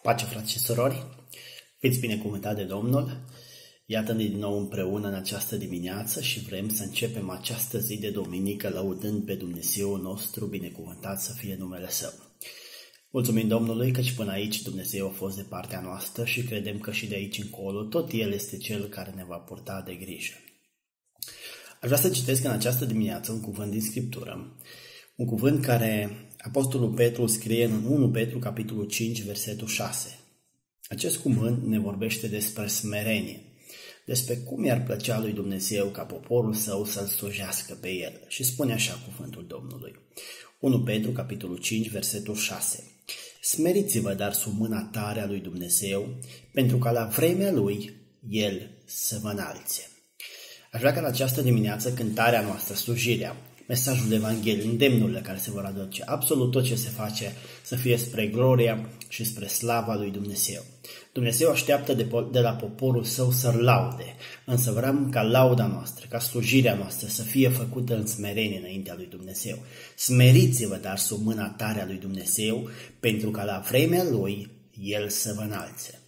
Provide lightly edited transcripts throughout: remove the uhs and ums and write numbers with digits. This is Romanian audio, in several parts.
Pace, frați și surori, fiți binecuvântați de Domnul. Iată-ne din nou împreună în această dimineață și vrem să începem această zi de duminică lăudând pe Dumnezeu nostru, binecuvântat să fie numele Său. Mulțumim Domnului că și până aici Dumnezeu a fost de partea noastră și credem că și de aici încolo tot El este Cel care ne va purta de grijă. Aș vrea să citesc în această dimineață un cuvânt din Scriptură, un cuvânt care Apostolul Petru scrie în 1 Petru, capitolul 5, versetul 6. Acest cuvânt ne vorbește despre smerenie, despre cum i-ar plăcea lui Dumnezeu ca poporul său să-L slujească pe El. Și spune așa cuvântul Domnului. 1 Petru, capitolul 5, versetul 6. Smeriți-vă dar sub mâna tare a lui Dumnezeu, pentru ca la vremea Lui El să vă înalțe. Aș vrea ca în această dimineață cântarea noastră, slujirea, mesajul Evangheliei, îndemnurile care se vor aduce, absolut tot ce se face să fie spre gloria și spre slava lui Dumnezeu. Dumnezeu așteaptă de la poporul său să-L laude, însă vrem ca lauda noastră, ca slujirea noastră să fie făcută în smerenie înaintea lui Dumnezeu. Smeriți-vă dar sub mâna tare a lui Dumnezeu, pentru ca la vremea Lui El să vă înalțe.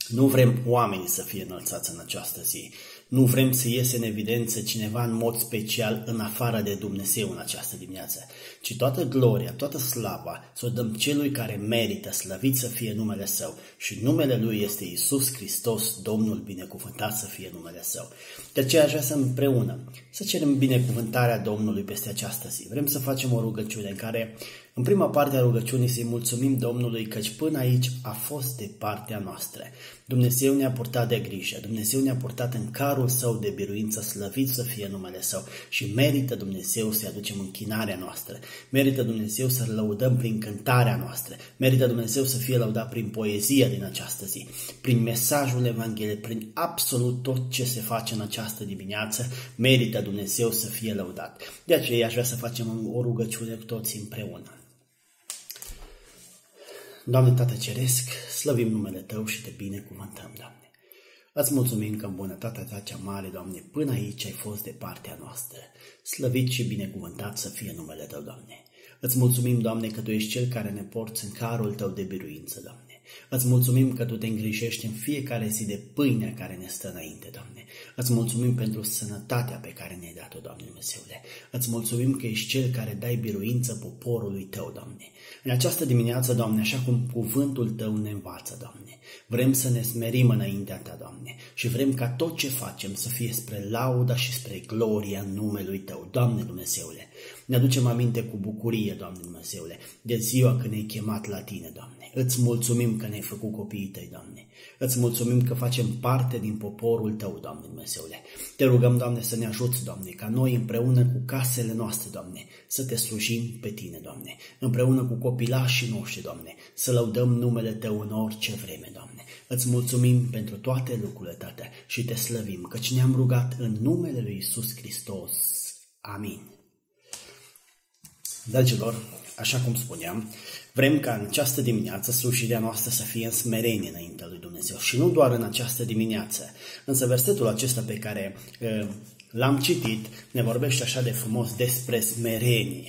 Nu vrem oamenii să fie înălțați în această zi. Nu vrem să iese în evidență cineva în mod special în afară de Dumnezeu în această dimineață, ci toată gloria, toată slava să o dăm celui care merită, slăvit să fie numele Său. Și numele Lui este Iisus Hristos, Domnul, binecuvântat să fie numele Său. De aceea aș vrea să împreună să cerem binecuvântarea Domnului peste această zi. Vrem să facem o rugăciune în care, în prima parte a rugăciunii, să-i mulțumim Domnului căci până aici a fost de partea noastră. Dumnezeu ne-a purtat de grijă, Dumnezeu ne-a purtat în carul Său de biruință, slăvit să fie numele Său și merită Dumnezeu să-i aducem închinarea noastră, merită Dumnezeu să-L lăudăm prin cântarea noastră, merită Dumnezeu să fie lăudat prin poezia din această zi, prin mesajul Evangheliei, prin absolut tot ce se face în această dimineață, merită Dumnezeu să fie lăudat. De aceea aș vrea să facem o rugăciune cu toți împreună. Doamne Tată Ceresc, slăvim numele Tău și Te binecuvântăm, Doamne. Îți mulțumim că în bunătatea Ta cea mare, Doamne, până aici ai fost de partea noastră. Slăvit și binecuvântat să fie numele Tău, Doamne. Îți mulțumim, Doamne, că Tu ești Cel care ne porți în carul Tău de biruință, Doamne. Îți mulțumim că Tu te îngrijești în fiecare zi de pâinea care ne stă înainte, Doamne. Îți mulțumim pentru sănătatea pe care ne-ai dat-o, Doamne Dumnezeule. Îți mulțumim că ești Cel care dai biruință poporului Tău, Doamne. În această dimineață, Doamne, așa cum cuvântul Tău ne învață, Doamne, vrem să ne smerim înaintea Ta, Doamne, și vrem ca tot ce facem să fie spre lauda și spre gloria numelui Tău, Doamne Dumnezeule. Ne aducem aminte cu bucurie, Doamne Dumnezeule, de ziua când ne-ai chemat la Tine, Doamne. Îți mulțumim că ne-ai făcut copiii Tăi, Doamne. Îți mulțumim că facem parte din poporul Tău, Doamne Dumnezeule. Te rugăm, Doamne, să ne ajuți, Doamne, ca noi împreună cu casele noastre, Doamne, să Te slujim pe Tine, Doamne, împreună cu copilașii noștri, Doamne, să lăudăm numele Tău în orice vreme, Doamne. Îți mulțumim pentru toate lucrurile, Tată, și Te slăvim, căci ne-am rugat în numele lui Iisus Hristos. Amin. Dragilor, așa cum spuneam, vrem ca în această dimineață slujirea noastră să fie în smerenie înaintea lui Dumnezeu și nu doar în această dimineață. Însă versetul acesta pe care l-am citit ne vorbește așa de frumos despre smerenie.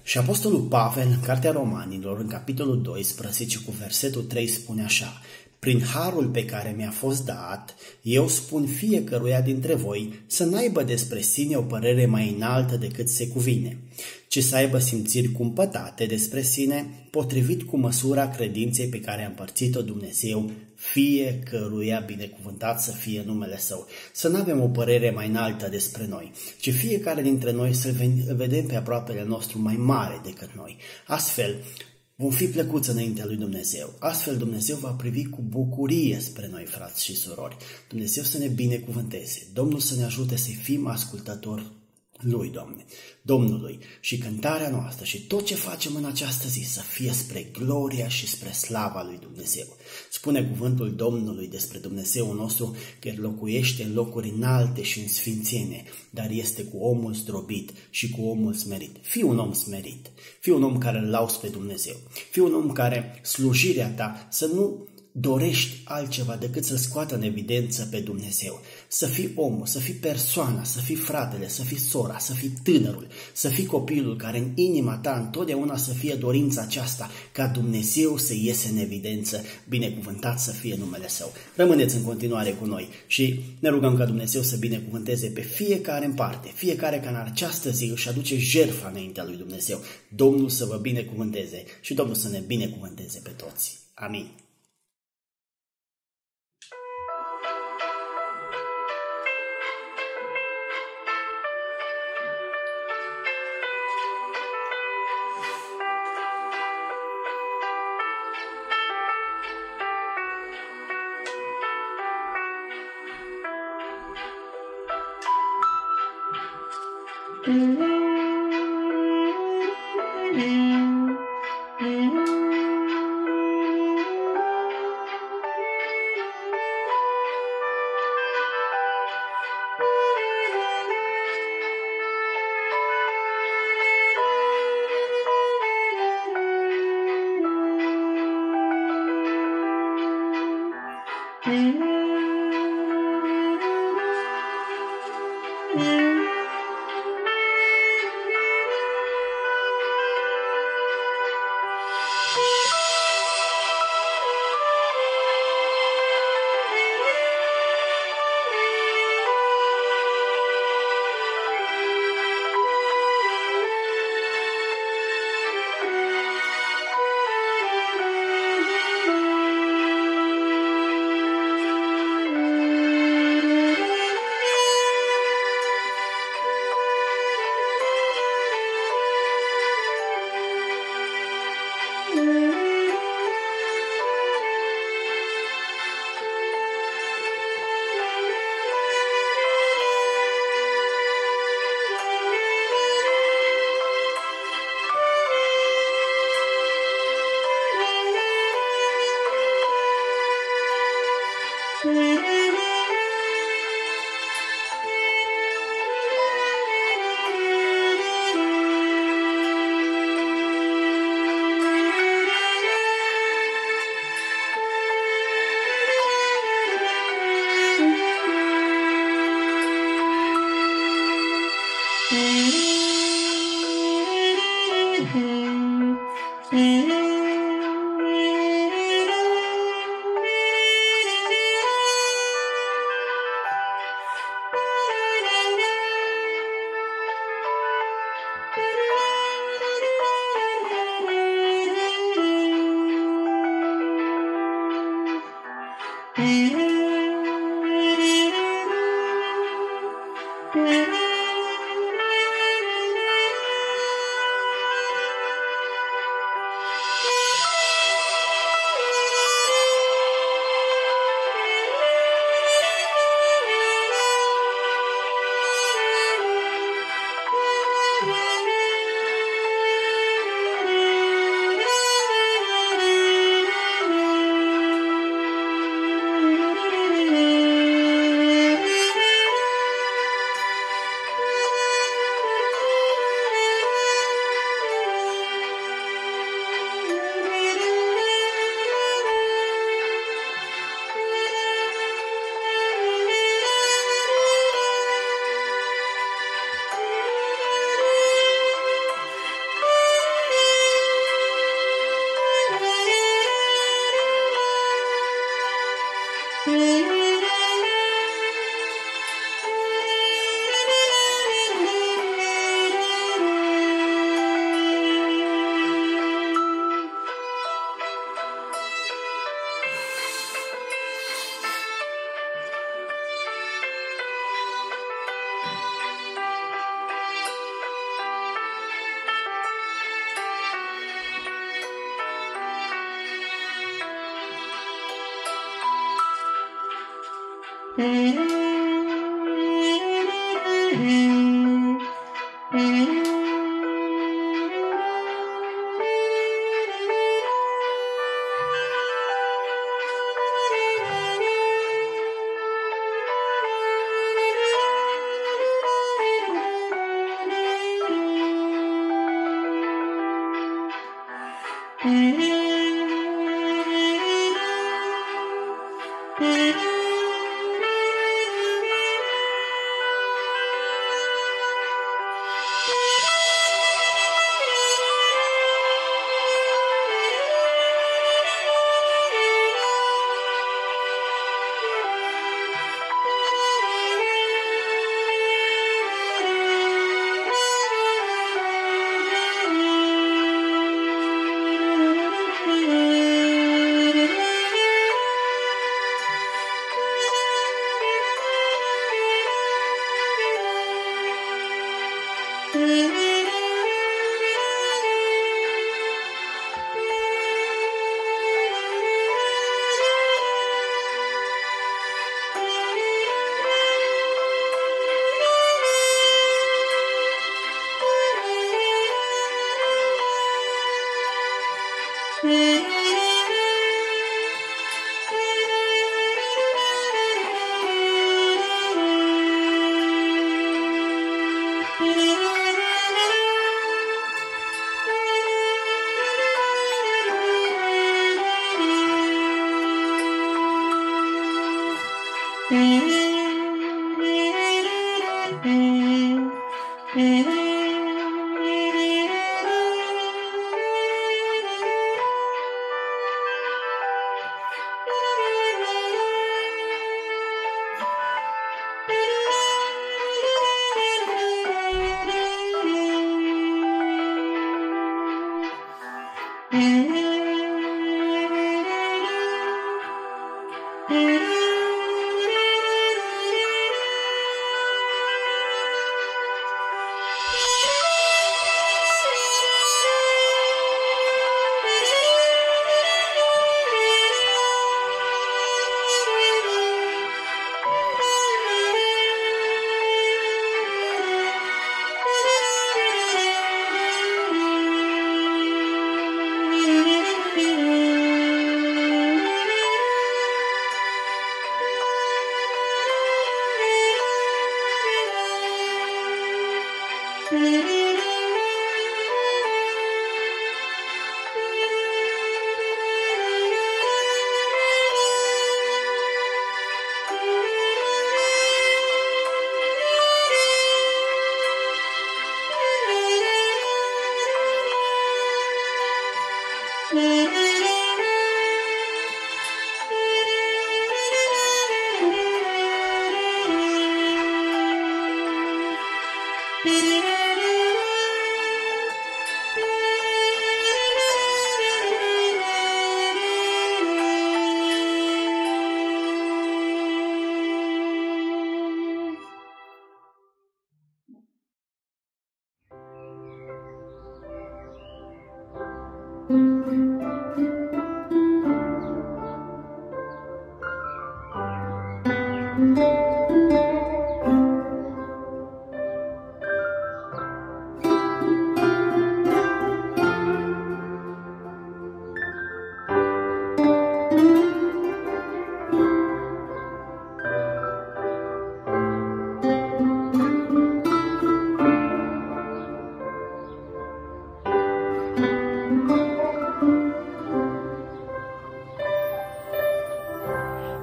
Și Apostolul Pavel, în Cartea Romanilor, în capitolul 12, cu versetul 3, spune așa: prin harul pe care mi-a fost dat, eu spun fiecăruia dintre voi să n-aibă despre sine o părere mai înaltă decât se cuvine, ci să aibă simțiri cumpătate despre sine, potrivit cu măsura credinței pe care a împărțit-o Dumnezeu fiecăruia, binecuvântat să fie numele Său. Să nu avem o părere mai înaltă despre noi, ci fiecare dintre noi să-L vedem pe aproapele nostru mai mare decât noi. Astfel, vom fi plăcuți înaintea lui Dumnezeu. Astfel Dumnezeu va privi cu bucurie spre noi, frați și surori. Dumnezeu să ne binecuvânteze. Domnul să ne ajute să fim ascultători Lui, Doamne, Domnului, și cântarea noastră și tot ce facem în această zi să fie spre gloria și spre slava lui Dumnezeu. Spune cuvântul Domnului despre Dumnezeu nostru că El locuiește în locuri înalte și în sfințenie, dar este cu omul zdrobit și cu omul smerit. Fii un om smerit, fii un om care îl lauzi pe Dumnezeu, fii un om care slujirea ta să nu dorești altceva decât să scoată în evidență pe Dumnezeu. Să fii omul, să fii persoana, să fii fratele, să fii sora, să fii tânărul, să fii copilul care în inima ta întotdeauna să fie dorința aceasta ca Dumnezeu să iese în evidență, binecuvântat să fie numele Său. Rămâneți în continuare cu noi și ne rugăm ca Dumnezeu să binecuvânteze pe fiecare în parte, fiecare care în această zi își aduce jertfa înaintea lui Dumnezeu. Domnul să vă binecuvânteze și Domnul să ne binecuvânteze pe toți. Amin.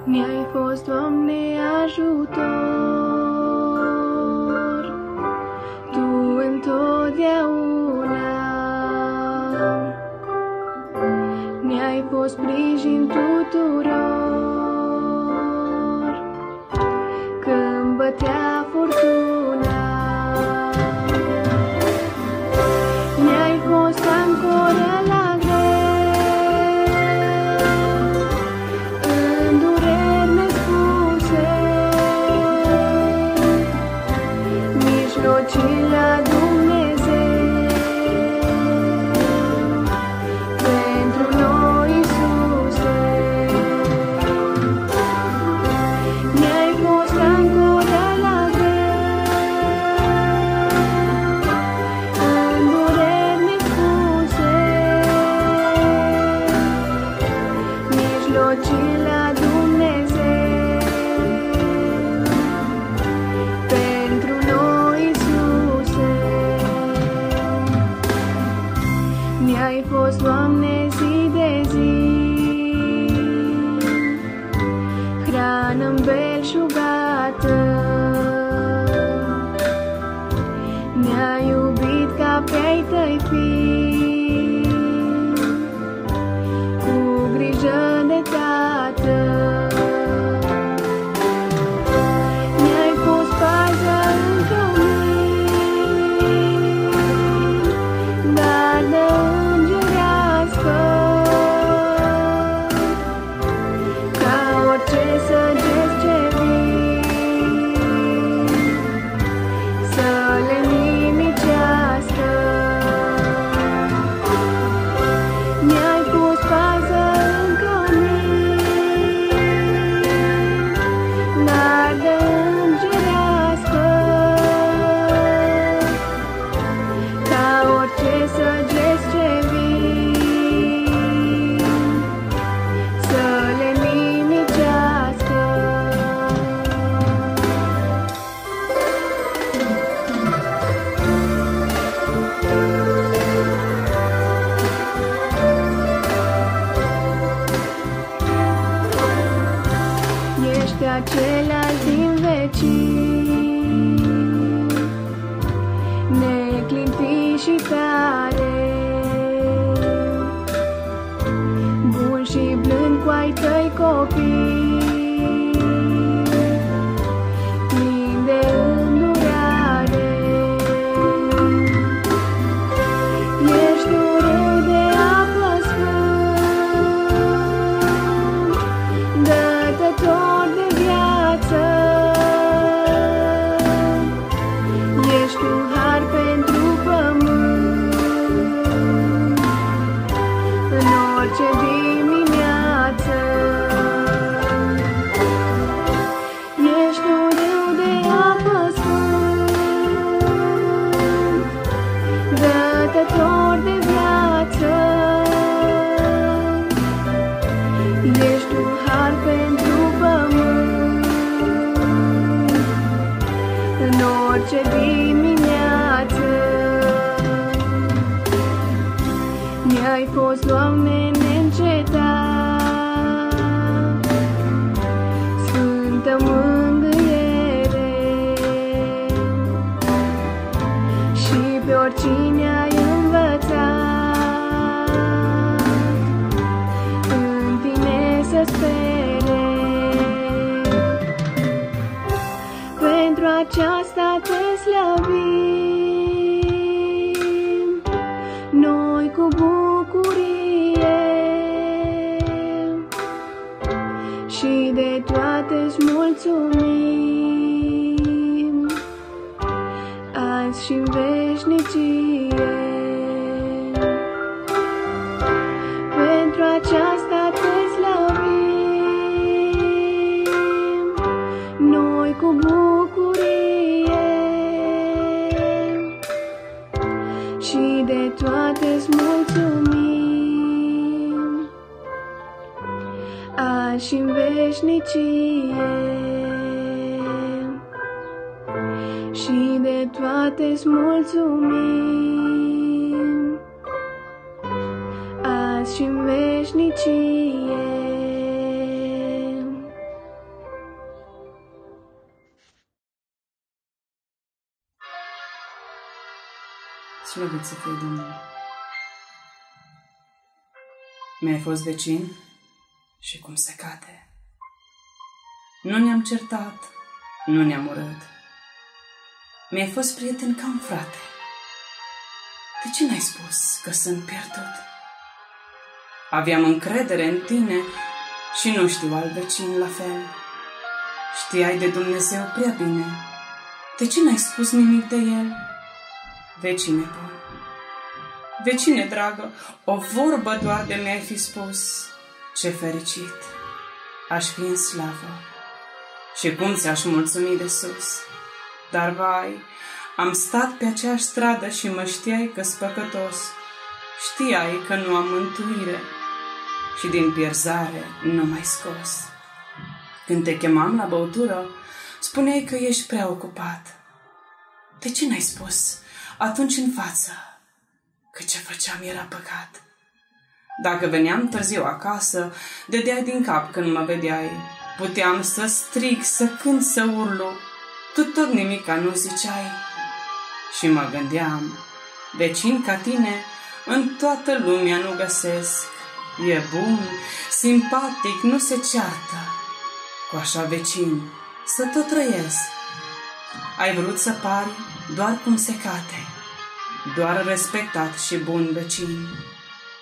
Mi-ai fost, Doamne, ajutor, Tu întotdeauna. Mi-ai fost sprijin tuturor când bătea furtuna. Mi-ai fost ancoră la și la Dumnezeu, pentru noi, Iisuse. Mi-ai fost ancoră la ceilalți din vecini, neclintiți și tare, bun și blând cu ai tăi copii, plin de îndurare. Ești un râu de apă sfânt, dătător de viață. Ești un har pentru pământ, în orice dimineață. Ești un râu de apă sfânt, dătător de viață. Ești un har pentru pământ, în orice dimineață. Mi-ai fost, Doamne, neîncetat, sfântă mângâiere, și pe oricine ai învățat în tine să spere. Pentru aceasta te slăvim noi cu bucurie, și de toate-ți mulțumim azi și în veșnicie. Pentru aceasta te slăvim noi cu bucurie, și de toate-ți mulțumim azi și în veșnicie. Și de toate-ți mulțumim azi și în veșnicie. Slăvit să fie Domnul! Mi-ai fost vecin și cum se cade. Nu ne-am certat, nu ne-am urât. Mi-ai fost prieten ca un frate. De ce n-ai spus că sunt pierdut? Aveam încredere în tine și nu știu al vecin la fel. Știai de Dumnezeu prea bine. De ce n-ai spus nimic de el? Vecine bun, vecine dragă, o vorbă doar de mi-ai fi spus. Ce fericit aș fi în slavă și cum ți-aș mulțumi de sus. Dar vai, am stat pe aceeași stradă și mă știai că-s păcătos. Știai că nu am mântuire și din pierzare nu m-ai scos. Când te chemam la băutură, spuneai că ești prea ocupat. De ce n-ai spus atunci în față că ce făceam era păcat? Dacă veneam târziu acasă, dădeai din cap când mă vedeai. Puteam să strig, să cânt, să urlu, tu tot nimica nu ziceai. Și mă gândeam, vecin ca tine în toată lumea nu găsesc. E bun, simpatic, nu se ceartă. Cu așa vecin să tot trăiesc. Ai vrut să pari doar cum se cade, doar respectat și bun vecin.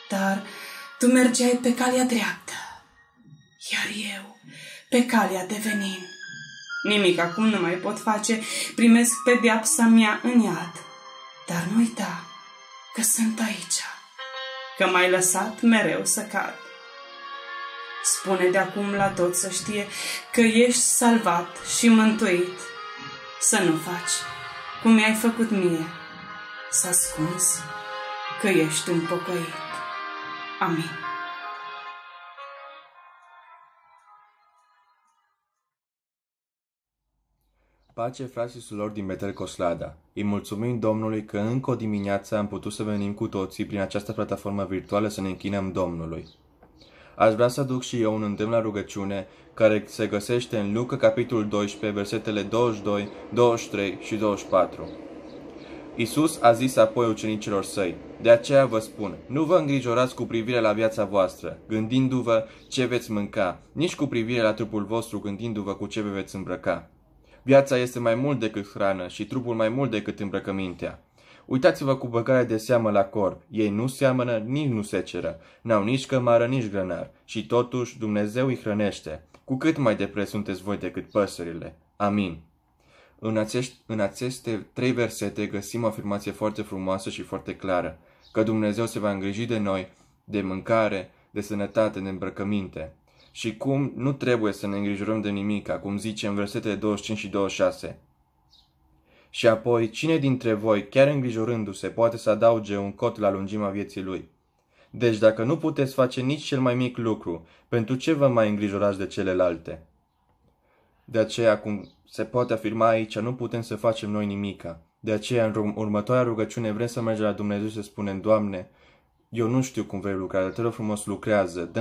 Dar tu mergeai pe calea dreaptă, iar eu pe calea de venin. Nimic acum nu mai pot face, primesc pedeapsa mea în iad. Dar nu uita că sunt aici, că m-ai lăsat mereu să cad. Spune de acum la toți să știe că ești salvat și mântuit. Să nu faci cum mi-ai făcut mie, să ascunzi că ești un pocăit. Amin. Pace, frați și surori din Betel Coslada! Îi mulțumim Domnului că încă o dimineață am putut să venim cu toții prin această plataformă virtuală să ne închinăm Domnului. Aș vrea să aduc și eu un îndemn la rugăciune care se găsește în Luca, capitolul 12, versetele 22, 23 și 24. Iisus a zis apoi ucenicilor săi: de aceea vă spun, nu vă îngrijorați cu privire la viața voastră, gândindu-vă ce veți mânca, nici cu privire la trupul vostru, gândindu-vă cu ce vă veți îmbrăca. Viața este mai mult decât hrană și trupul mai mult decât îmbrăcămintea. Uitați-vă cu băgare de seamă la corp. Ei nu seamănă, nici nu seceră, n-au nici cămară, nici grănar, și totuși Dumnezeu îi hrănește. Cu cât mai de preț sunteți voi decât păsările. Amin. În aceste 3 versete găsim o afirmație foarte frumoasă și foarte clară, că Dumnezeu se va îngriji de noi, de mâncare, de sănătate, de îmbrăcăminte. Și cum nu trebuie să ne îngrijorăm de nimic, cum zice în versetele 25 și 26. Și apoi, cine dintre voi, chiar îngrijorându-se, poate să adauge un cot la lungimea vieții lui? Deci dacă nu puteți face nici cel mai mic lucru, pentru ce vă mai îngrijorați de celelalte? De aceea, cum se poate afirma aici, nu putem să facem noi nimica. De aceea, în următoarea rugăciune, vrem să mergem la Dumnezeu și să spunem: Doamne, eu nu știu cum vrei lucra, dar te rog frumos, lucrează,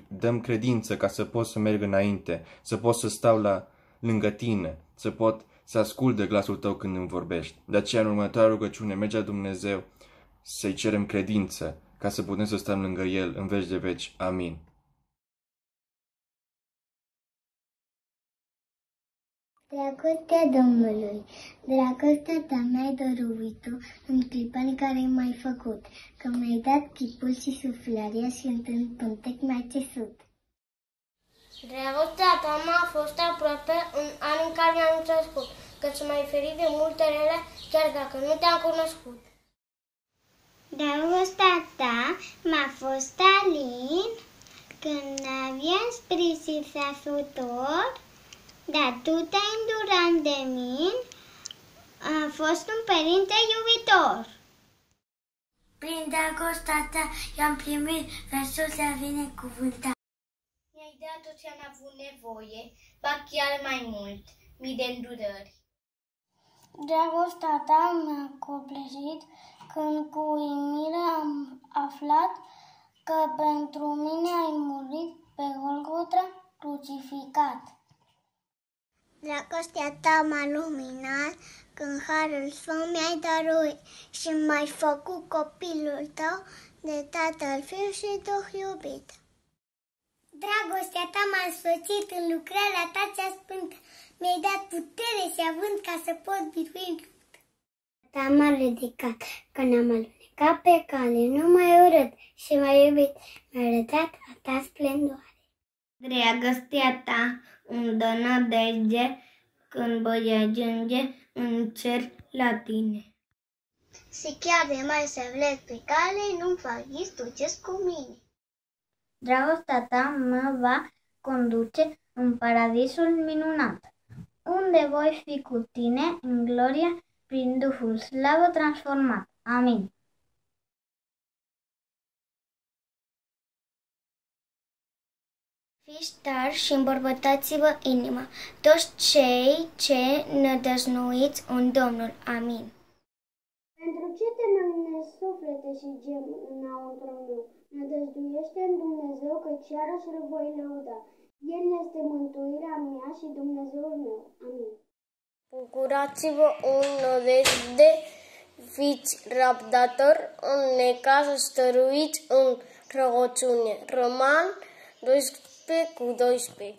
dăm credință ca să pot să merg înainte, să pot să stau lângă tine, să pot să ascult de glasul tău când îmi vorbești. De aceea, în următoarea rugăciune, merge la Dumnezeu să-i cerem credință, ca să putem să stăm lângă El în veci de veci. Amin. Dragostea Domnului, dragostea ta mi-ai dăruit-o în clipa în care m-ai făcut, că mi-ai dat chipul și suflarea și într-un pântec m-ai țesut. Dragostea ta m-a fost aproape în anii în care mi-am crescut, căci m-ai ferit de multe rele, chiar dacă nu te-am cunoscut. Dragostea ta m-a fost alin când aveam sprijin și ajutor, dar tu te-ai îndurat de mine, a fost un părinte iubitor. Prin dragostea ta i-am primit versul să binecuvântat. Mi-ai dat tot ce am avut nevoie, ba chiar mai mult, mii de îndurări. Dragostea ta m-a copleșit când cu uimire am aflat că pentru mine ai murit pe Golgota crucificat. Dragostea ta m-a luminat când harul său mi-ai dăruit și m-ai făcut copilul tău de Tatăl, Fiu și Duh iubit. Dragostea ta m-a însoțit în lucrarea ta cea sfântă, mi-ai dat putere și avânt ca să pot birui în luptă. Ta m-a ridicat când am alunecat pe cale, nu m-ai urât și m-ai iubit, mi-ai arătat a ta splendoare. Dragostea ta îmi dă nădejde când voi ajunge în cer la tine. Și chiar de mai să vlec pe cale, nu-mi fac duceți cu mine. Dragostea ta mă va conduce în paradisul minunat, unde voi fi cu tine în glorie prin Duhul slavă transformat. Amin. Fiți tari și îmbărbătați-vă inima, toți cei ce nădăjduiți în Domnul. Amin. Pentru ce te năminezi suflete și gem înăuntru meu? Nădăjduiește în Dumnezeu, căci iarăși îl voi lăuda. El este mântuirea mea și Dumnezeul meu. Amin. Bucurați-vă în nădejde, fiți răbdători în necaz, stăruiți în rugăciune. Roman 12:12.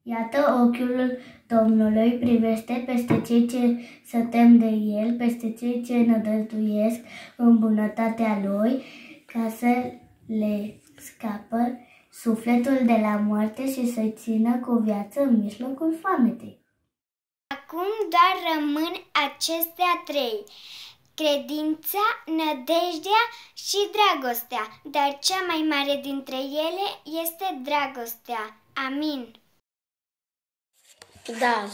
Iată ochiul Domnului privește peste cei ce se tem de El, peste cei ce nădăjduiesc în bunătatea Lui, ca să le scapă sufletul de la moarte și să-i țină cu viață în mijlocul foametei. Acum doar rămân acestea 3, credința, nădejdea și dragostea, dar cea mai mare dintre ele este dragostea. Amin. Da,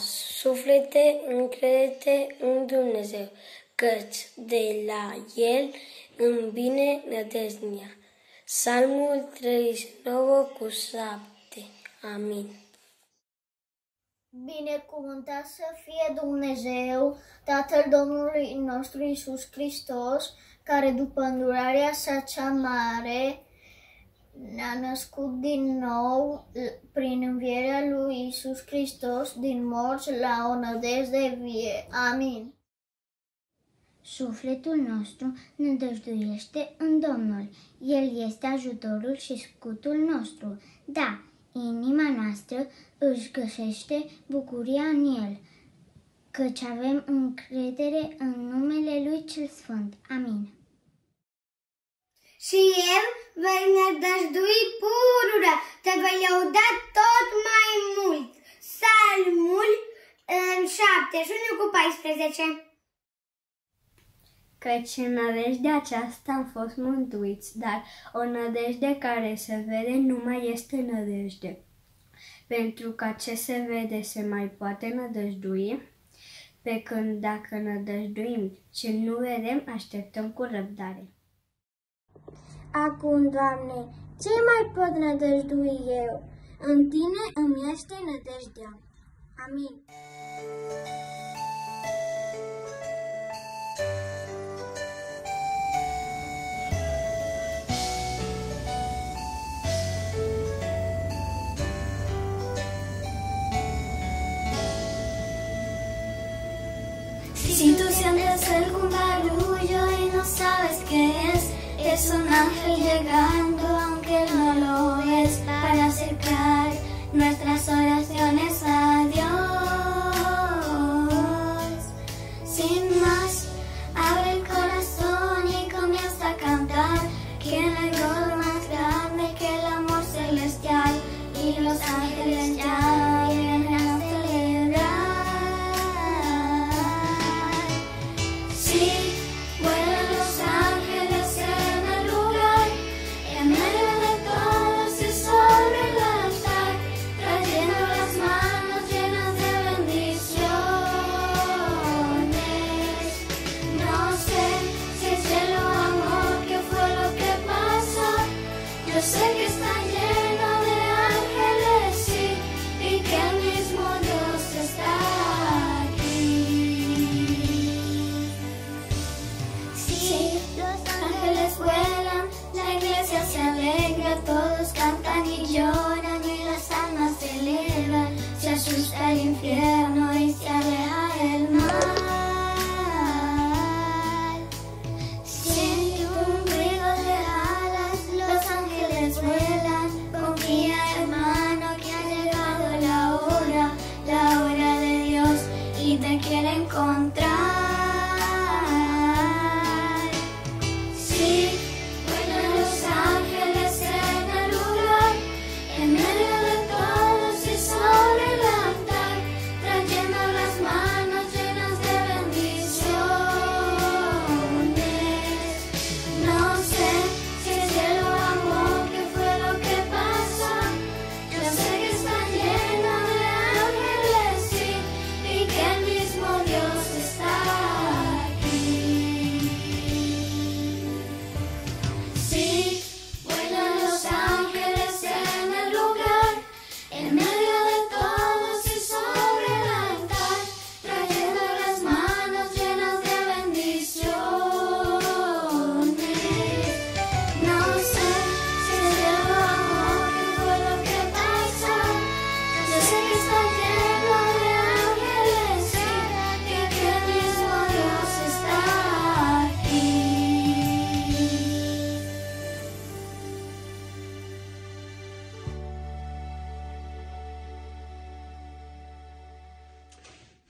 suflete, încrede în Dumnezeu, căci de la El îmi vine nădejdea. Psalmul 39:7. Amin. Binecuvântat să fie Dumnezeu, Tatăl Domnului nostru Iisus Hristos, care după îndurarea sa cea mare ne-a născut din nou prin învierea lui Iisus Hristos din morți la o nădejde vie. Amin. Sufletul nostru nădăjduiește în Domnul. El este ajutorul și scutul nostru. Da, inima noastră își găsește bucuria în El, căci avem încredere în numele Lui cel Sfânt. Amin. Și eu voi nădăjdui pururea, te voi lăuda tot mai mult. Psalmul 71:14. Căci în nădejdea aceasta am fost mântuiți, dar o nădejde care se vede nu mai este nădejde. Pentru că ce se vede se mai poate nădăjdui, pe când dacă nădăjduim ce nu vedem, așteptăm cu răbdare. Acum, Doamne, ce mai pot nădăjdui eu? În Tine îmi este nădejdea. Amin. Si tú sientes algún barullo y no sabes qué es un ángel llegando aunque no lo ves para acercar nuestras oraciones a Dios. Sin más, abre el corazón y comienza a cantar que no hay gozo más grande que el amor celestial y los ángeles ya vienen a celebrar. Sí, vuelan los ángeles en el lugar, en medio de todos y sobre el altar, trayendo las manos llenas de bendiciones. No sé si el cielo amó, qué fue lo que pasó. Yo sé que está lleno de ángeles, sí, y que el mismo Dios está aquí. Sí, los ángeles vuelan, la iglesia se alegra, todos cantan y lloran y las almas se elevan. Se asusta el infierno y se aleja el mal. Siente un ruido de alas, los ángeles vuelan. Confía, hermano, que ha llegado la hora de Dios y te quiere encontrar. Sí, vuelan los ángeles en el lugar, en medio de todos y sobre el altar, trayendo las manos llenas de bendiciones. No sé si el cielo amó, qué fue lo que pasó. Yo sé que está lleno de ángeles, sí, y que el mismo Dios está aquí. Sí, vuelan los ángeles en el lugar, en medio de todos y sobre el altar, trayendo las manos llenas de bendiciones. No sé si el cielo amó, qué fue lo que pasó. Yo sé que está lleno de ángeles, sí, y que el mismo Dios está aquí.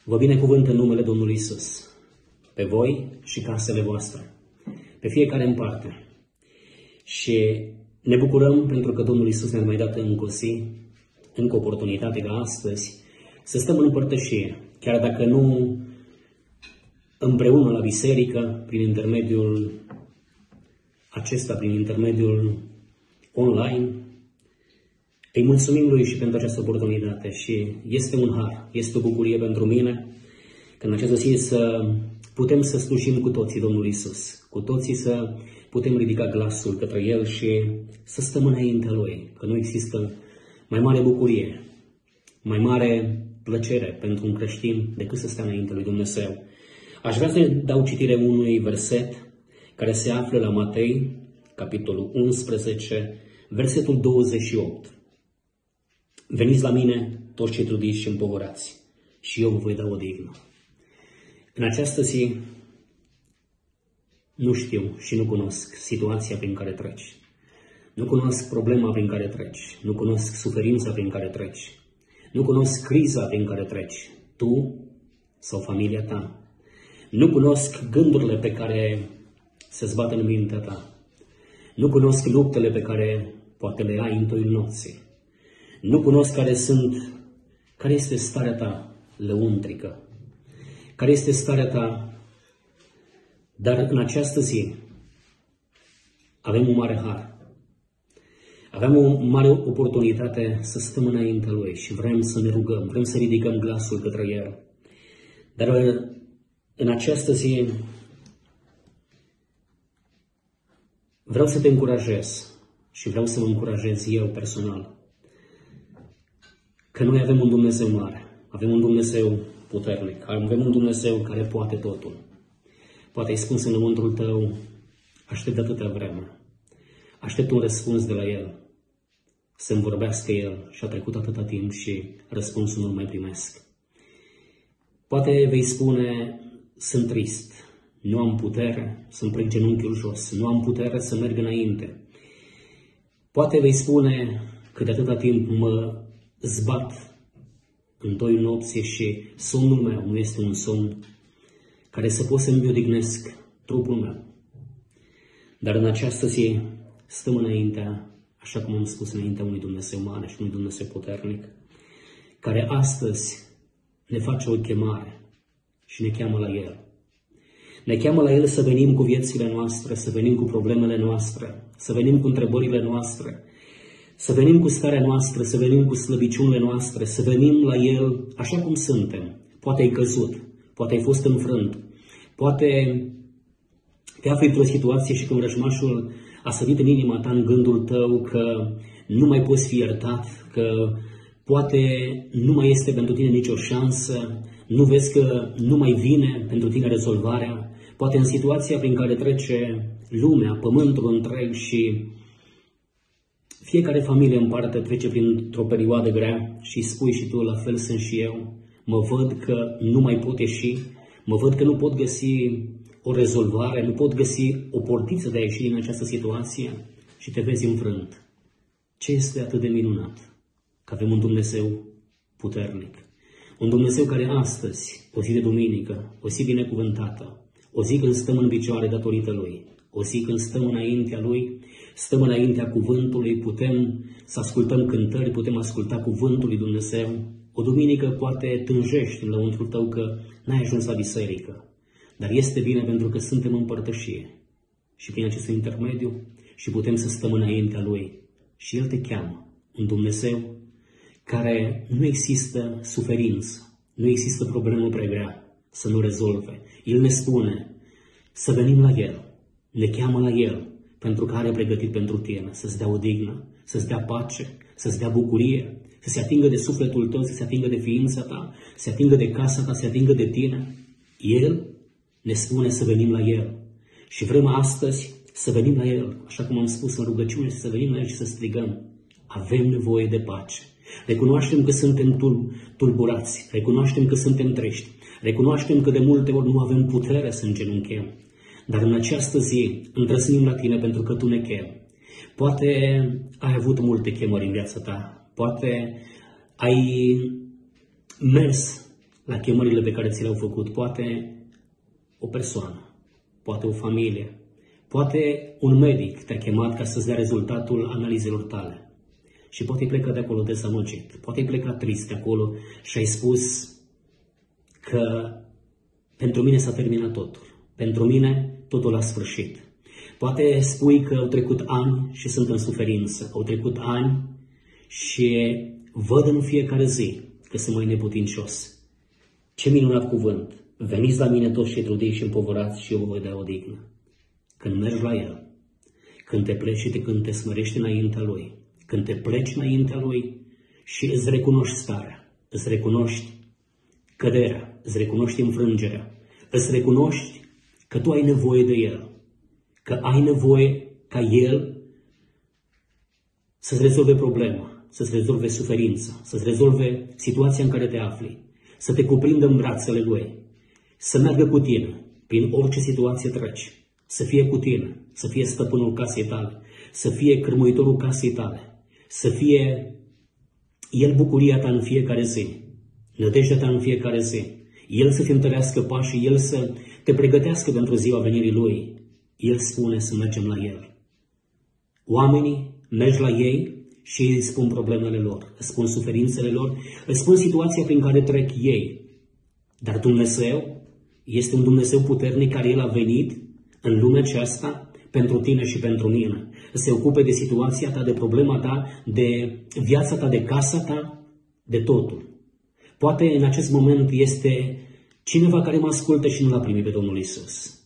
Vă binecuvânt în numele Domnului Isus, pe voi și casele voastre, pe fiecare în parte. Și ne bucurăm pentru că Domnul Isus ne-a mai dat încă o zi, încă o oportunitate ca astăzi, să stăm în împărtășie, chiar dacă nu împreună la biserică, prin intermediul acesta, prin intermediul online. Îi mulțumim Lui și pentru această oportunitate și este un har, este o bucurie pentru mine că în această zi să putem să slujim cu toții Domnul Isus, cu toții să putem ridica glasul către El și să stăm înaintea Lui, că nu există mai mare bucurie, mai mare plăcere pentru un creștin decât să stea înaintea lui Dumnezeu. Aș vrea să dau citire unui verset care se află la Matei, capitolul 11, versetul 28. Veniți la mine, toți cei trudiți și împovărați, și eu vă voi da odihnă. În această zi, nu știu și nu cunosc situația prin care treci. Nu cunosc problema prin care treci. Nu cunosc suferința prin care treci. Nu cunosc criza prin care treci. Tu sau familia ta. Nu cunosc gândurile pe care se zbat în mintea ta. Nu cunosc luptele pe care poate le ai în toiul nopții. Nu cunosc care este starea ta lăuntrică. Care este starea ta. Dar în această zi avem un mare har. Avem o mare oportunitate să stăm înaintea Lui și vrem să ne rugăm, vrem să ridicăm glasul către El. Dar în această zi vreau să te încurajez și vreau să mă încurajez eu personal. Că noi avem un Dumnezeu mare, avem un Dumnezeu puternic, avem un Dumnezeu care poate totul. Poate ai spus în lăuntrul tău, aștept de atâtea vreme, aștept un răspuns de la El, să-mi vorbească El și a trecut atâta timp și răspunsul nu mai primesc. Poate vei spune, sunt trist, nu am putere să-mi plec genunchiul jos, nu am putere să merg înainte. Poate vei spune că de atâta timp mă zbat în toiul nopții și somnul meu nu este un somn care să pot să-mi odihnesc trupul meu. Dar în această zi stăm înaintea, așa cum am spus, înaintea unui Dumnezeu mare și unui Dumnezeu puternic, care astăzi ne face o chemare și ne cheamă la El. Ne cheamă la El să venim cu viețile noastre, să venim cu problemele noastre, să venim cu întrebările noastre, să venim cu starea noastră, să venim cu slăbiciunile noastre, să venim la El așa cum suntem. Poate ai căzut, poate ai fost înfrânt, poate te afli într-o situație și când vrăjmașul a sărit în inima ta, în gândul tău, că nu mai poți fi iertat, că poate nu mai este pentru tine nicio șansă, nu vezi că nu mai vine pentru tine rezolvarea, poate în situația prin care trece lumea, pământul întreg și fiecare familie în parte trece printr-o perioadă grea și spui și tu, la fel sunt și eu, mă văd că nu mai pot ieși, mă văd că nu pot găsi o rezolvare, nu pot găsi o portiță de a ieși din această situație și te vezi înfrânt. Ce este atât de minunat? Că avem un Dumnezeu puternic. Un Dumnezeu care astăzi, o zi de duminică, o zi binecuvântată, o zi când stăm în picioare datorită Lui, o zi când stăm înaintea Lui, stăm înaintea cuvântului, putem să ascultăm cântări, putem asculta cuvântul lui Dumnezeu. O duminică poate tânjești în lăuntrul tău că n-ai ajuns la biserică, dar este bine pentru că suntem în părtășie și prin acest intermediu și putem să stăm înaintea Lui și El te cheamă, un Dumnezeu care nu există suferință, nu există problemă prea grea să nu rezolve. El ne spune să venim la El, ne cheamă la El pentru că are pregătit pentru tine să-ți dea odihnă, să-ți dea pace, să-ți dea bucurie, să se atingă de sufletul tău, să se atingă de ființa ta, să se atingă de casa ta, să se atingă de tine. El ne spune să venim la El și vrem astăzi să venim la El, așa cum am spus în rugăciune, să venim la El și să strigăm. Avem nevoie de pace. Recunoaștem că suntem tulburați, recunoaștem că suntem triști, recunoaștem că de multe ori nu avem putere să îngenunchem. Dar în această zi îndrăznim la Tine pentru că Tu ne chemi. Poate ai avut multe chemări în viața ta, poate ai mers la chemările pe care ți le-au făcut, poate o persoană, poate o familie, poate un medic te-a chemat ca să-ți dea rezultatul analizelor tale. Și poate ai plecat de acolo dezamăgit, poate ai plecat trist de acolo și ai spus că pentru mine s-a terminat totul, pentru mine totul a sfârșit. Poate spui că au trecut ani și sunt în suferință, au trecut ani și văd în fiecare zi că sunt mai neputincios. Ce minunat cuvânt! Veniți la mine toți cei trudiți și împovărați și eu vă voi da odihnă. Când mergi la El, când te pleci și când te smărești înaintea Lui, când te pleci înaintea Lui și îți recunoști starea, îți recunoști căderea, îți recunoști înfrângerea, îți recunoști că tu ai nevoie de El, că ai nevoie ca El să-ți rezolve problema, să-ți rezolve suferința, să-ți rezolve situația în care te afli, să te cuprindă în brațele Lui, să meargă cu tine prin orice situație treci, să fie cu tine, să fie stăpânul casei tale, să fie cârmuitorul casei tale, să fie El bucuria ta în fiecare zi, nădejdea ta în fiecare zi, El să te întărească pașii, El să te pregătească pentru ziua venirii Lui. El spune să mergem la El. Oamenii mergi la ei și îi spun problemele lor, îți spun suferințele lor, îți spun situația prin care trec ei. Dar Dumnezeu este un Dumnezeu puternic care El a venit în lumea aceasta pentru tine și pentru mine. Să se ocupe de situația ta, de problema ta, de viața ta, de casa ta, de totul. Poate în acest moment este cineva care mă ascultă și nu l-a primit pe Domnul Isus.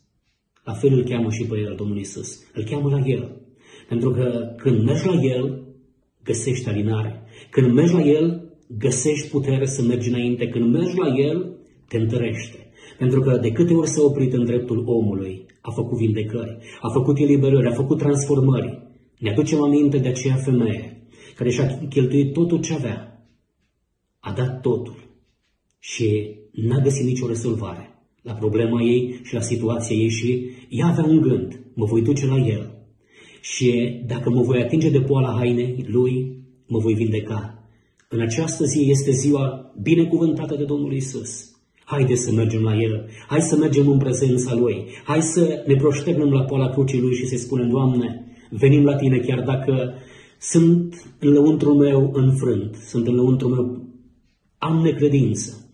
La fel îl cheamă și pe El, Domnul Isus. Îl cheamă la El. Pentru că când mergi la El, găsești alinare. Când mergi la El, găsești putere să mergi înainte. Când mergi la El, te întărește. Pentru că de câte ori s-a oprit în dreptul omului, a făcut vindecări, a făcut eliberări, a făcut transformări. Ne aducem aminte de aceea femeie care și-a cheltuit totul ce avea. A dat totul și n-a găsit nicio rezolvare la problema ei și la situația ei și ea avea un gând, mă voi duce la El și dacă mă voi atinge de poala hainei Lui, mă voi vindeca. În această zi este ziua binecuvântată de Domnul Isus. Haide să mergem la El, hai să mergem în prezența Lui, hai să ne proșternăm la poala crucii Lui și să spunem, Doamne, venim la Tine chiar dacă sunt în lăuntrul meu înfrânt, sunt în lăuntrul meu, am necredință,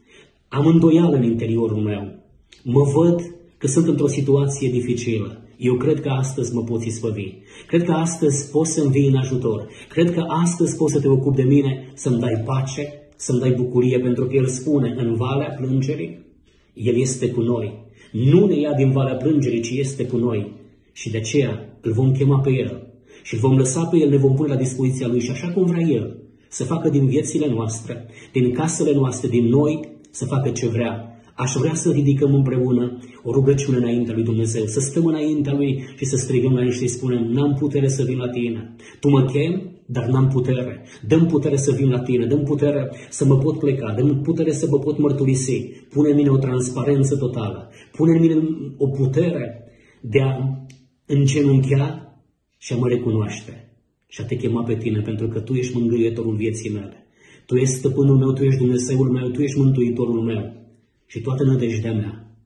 am îndoială în interiorul meu, mă văd că sunt într-o situație dificilă. Eu cred că astăzi mă poți izbăvi. Cred că astăzi poți să-mi vii în ajutor. Cred că astăzi poți să te ocupi de mine, să-mi dai pace, să-mi dai bucurie, pentru că El spune, în valea plângerii, El este cu noi. Nu ne ia din valea plângerii, ci este cu noi. Și de aceea îl vom chema pe El. Și îl vom lăsa pe El, ne vom pune la dispoziția Lui și așa cum vrea El, să facă din viețile noastre, din casele noastre, din noi, să facă ce vrea. Aș vrea să ridicăm împreună o rugăciune înaintea lui Dumnezeu, să stăm înaintea Lui și să strigăm la El și să-i spunem, n-am putere să vin la Tine. Tu mă chem, dar n-am putere. Dă-mi putere să vin la Tine, dă-mi putere să mă pot pleca, dă-mi putere să mă pot mărturisi. Pune în mine o transparență totală, pune în mine o putere de a îngenunchea și a mă recunoaște și a Te chema pe Tine, pentru că Tu ești mângâietorul vieții mele. Tu ești stăpânul meu, Tu ești Dumnezeul meu, Tu ești mântuitorul meu. Și toată nădejdea mea,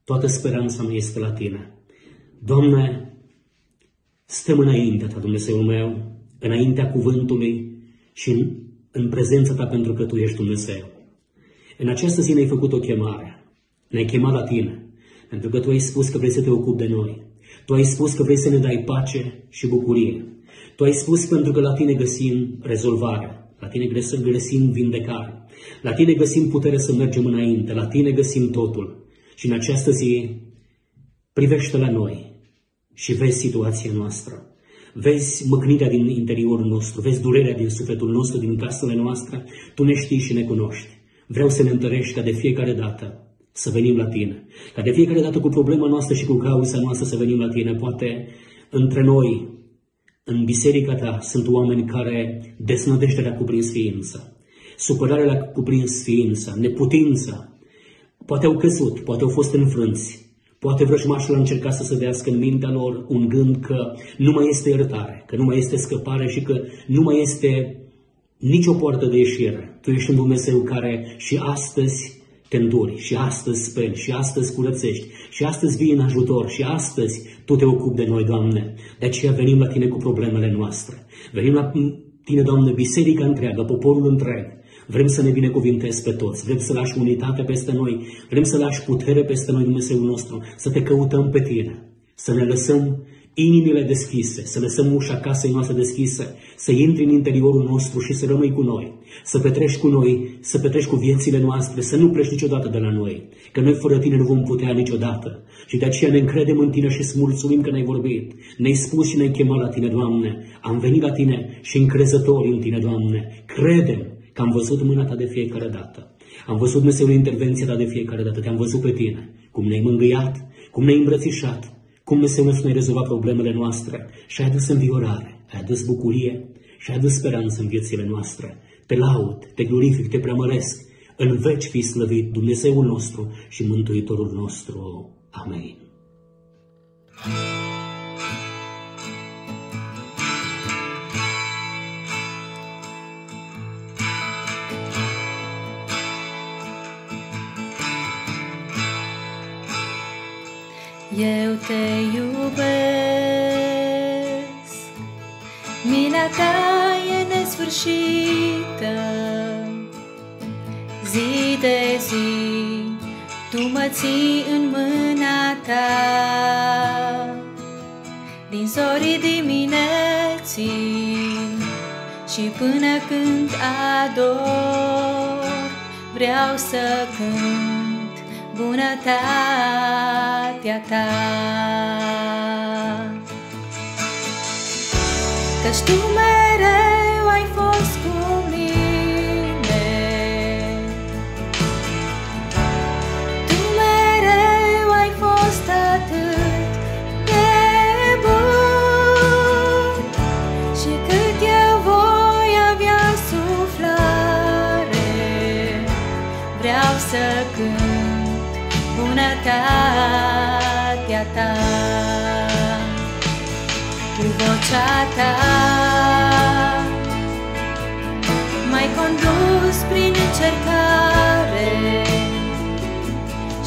toată speranța mea este la Tine. Doamne, stăm înaintea Ta, Dumnezeul meu, înaintea cuvântului și în prezența Ta, pentru că Tu ești Dumnezeu. În această zi ne-ai făcut o chemare, ne-ai chemat la Tine, pentru că Tu ai spus că vrei să Te ocupi de noi. Tu ai spus că vrei să ne dai pace și bucurie. Tu ai spus pentru că la Tine găsim rezolvare. La Tine găsim vindecare. La Tine găsim putere să mergem înainte. La Tine găsim totul. Și în această zi, privește la noi și vezi situația noastră. Vezi măcnirea din interiorul nostru. Vezi durerea din sufletul nostru, din casele noastre. Tu ne știi și ne cunoști. Vreau să ne întărești ca de fiecare dată să venim la Tine. Ca de fiecare dată cu problema noastră și cu cauza noastră să venim la Tine. Poate între noi, în biserica Ta, sunt oameni care deznădejdea le-a cuprins ființa, supărarea le-a cuprins ființa, neputința. Poate au căzut, poate au fost înfrânți, poate vrăjmașul a încercat să sădească în mintea lor un gând că nu mai este iertare, că nu mai este scăpare și că nu mai este nicio poartă de ieșire. Tu ești un Dumnezeu care și astăzi te înduri, și astăzi speli, și astăzi curățești, și astăzi vii în ajutor, și astăzi Tu te ocupi de noi, Doamne. De aceea venim la Tine cu problemele noastre. Venim la Tine, Doamne, biserica întreagă, poporul întreg. Vrem să ne binecuvintezi pe toți, vrem să lași unitate peste noi, vrem să lași putere peste noi, Dumnezeul nostru, să Te căutăm pe Tine, să ne lăsăm inimile deschise, să lăsăm ușa casei noastre deschisă, să intri în interiorul nostru și să rămâi cu noi, să petreci cu noi, să petreci cu viețile noastre, să nu pleci niciodată de la noi, că noi fără Tine nu vom putea niciodată. Și de aceea ne încredem în Tine și îți mulțumim că ne-ai vorbit, ne-ai spus și ne-ai chemat la Tine, Doamne. Am venit la Tine și încrezători în Tine, Doamne. Credem că am văzut mâna Ta de fiecare dată. Am văzut, Dumnezeule, intervenția Ta de fiecare dată. Te-am văzut pe Tine, cum ne-ai mângâiat, cum ne-ai îmbrățișat, cum Dumnezeu ne-ai rezolvat problemele noastre și ai adus înviorare, ai adus bucurie și adu speranță în viețile noastre. Te laud, te glorific, te preamăresc. În veci fii slăvit, Dumnezeul nostru și Mântuitorul nostru. Amen. Eu te iubesc, mila ta e nesfârșită, zi de zi tu mă ții în mâna ta, din zorii dimineții și până când ador, vreau să cânt bunătatea ta. Căci tu mereu ai fost cu mine, tu mereu ai fost atât de bun, și cât eu voi avea suflare, vreau să cânt bunătatea ta. Cu vocea ta m-ai condus prin încercare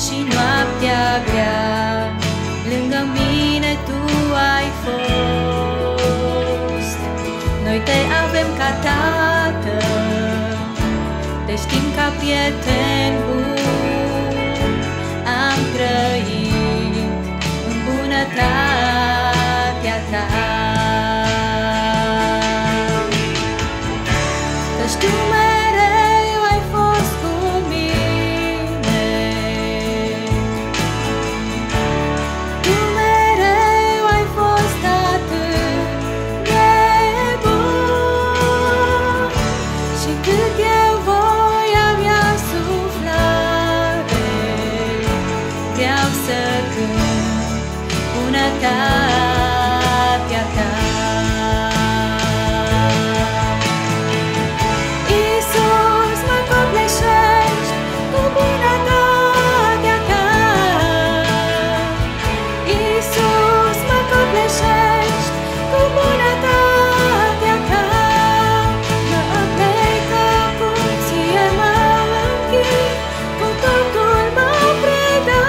și noaptea grea lângă mine tu ai fost. Noi te avem ca tată, te știm ca prieten bun, am trăit în bunătatea ta. Căci tu mereu ai fost cu mine, tu mereu ai fost atât de bun, și cât eu voi avea suflare, vreau să cânt bunătatea ta. Iisus, mă copleșești cu bunătatea ta. Iisus, mă copleșești cu bunătatea ta. Mă aplec acum, ție mă închid, cu totul mă predau.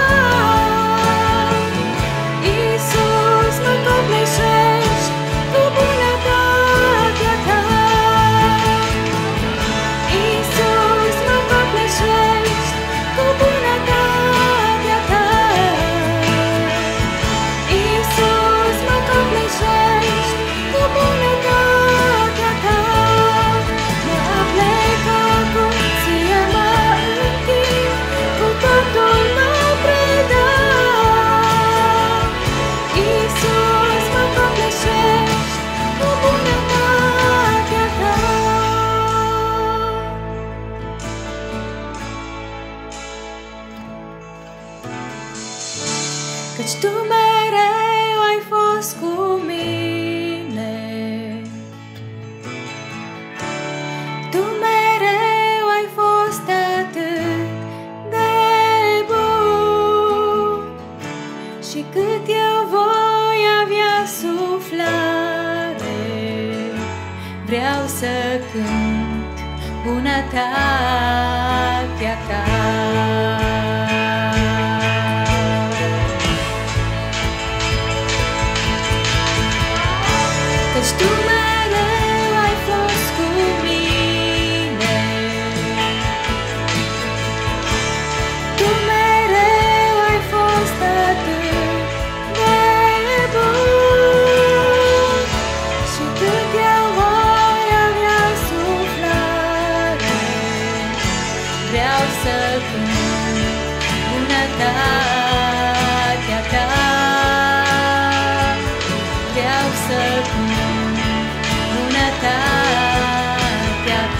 Iisus, mă copleșești cu bunătatea ta. Iisus, mă copleșești cu bunătatea ta. Iisus, mă copleșești cu bunătatea ta. Mă aplec acum, ție mă închid, cu totul mă predau. Iisus, mă copleșești cu bunătatea ta. Căci tu mereu ai fost cu mine, tu mereu ai fost atât de bun, și cât eu voi avea suflare, vreau să cânt bunătatea ta. Căci tu mereu ai fost cu mine, tu mereu ai fost atât de bun, și cât eu voi avea suflare, vreau să cânt bunătatea ta. Vreau să cânt bunătatea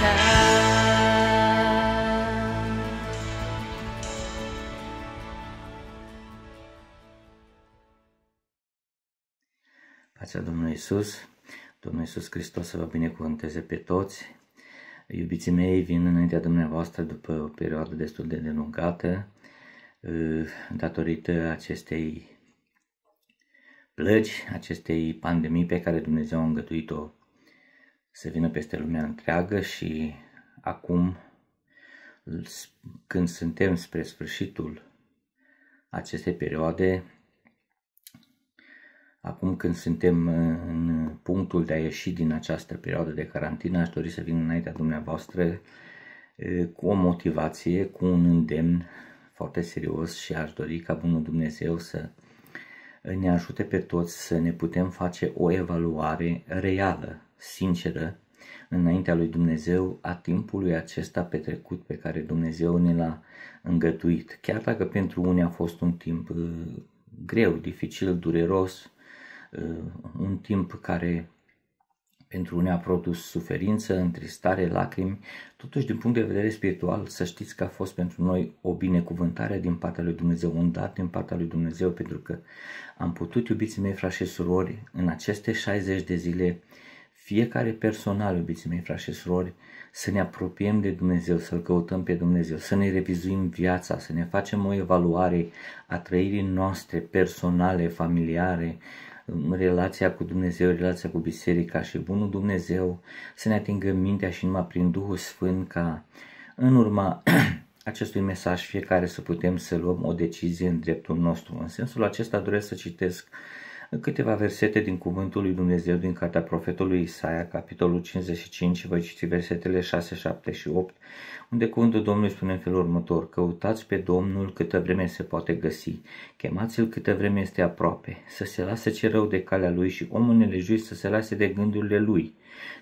ta. Pacea Domnului Iisus, Domnul Iisus Hristos să vă binecuvânteze pe toți. Iubiții mei, vin înaintea dumneavoastră după o perioadă destul de delungată, datorită acestei plăgi, acestei pandemii pe care Dumnezeu a îngăduit-o să vină peste lumea întreagă și acum, când suntem spre sfârșitul acestei perioade, acum când suntem în punctul de a ieși din această perioadă de carantină, aș dori să vin înaintea dumneavoastră cu o motivație, cu un îndemn foarte serios și aș dori ca Bunul Dumnezeu să ne ajute pe toți să ne putem face o evaluare reală, sinceră, înaintea lui Dumnezeu a timpului acesta petrecut pe care Dumnezeu ne l-a îngăduit. Chiar dacă pentru unii a fost un timp greu, dificil, dureros, un timp care pentru unii a produs suferință, întristare, lacrimi, totuși din punct de vedere spiritual să știți că a fost pentru noi o binecuvântare din partea lui Dumnezeu, un dat din partea lui Dumnezeu, pentru că am putut, iubiții mei frați și surori, în aceste 60 de zile, fiecare personal, iubiții mei frați și surori, să ne apropiem de Dumnezeu, să-L căutăm pe Dumnezeu, să ne revizuim viața, să ne facem o evaluare a trăirii noastre personale, familiare, relația cu Dumnezeu, relația cu biserica și Bunul Dumnezeu, să ne atingă mintea și numai prin Duhul Sfânt ca în urma acestui mesaj fiecare să putem să luăm o decizie în dreptul nostru. În sensul acesta doresc să citesc câteva versete din cuvântul lui Dumnezeu din cartea profetului Isaia, capitolul 55, voi citi versetele 6, 7 și 8, unde cuvântul Domnului spune în felul următor: căutați pe Domnul câtă vreme se poate găsi, chemați-L câtă vreme este aproape, să se lase ce rău de calea Lui și omul nelejuit să se lase de gândurile Lui,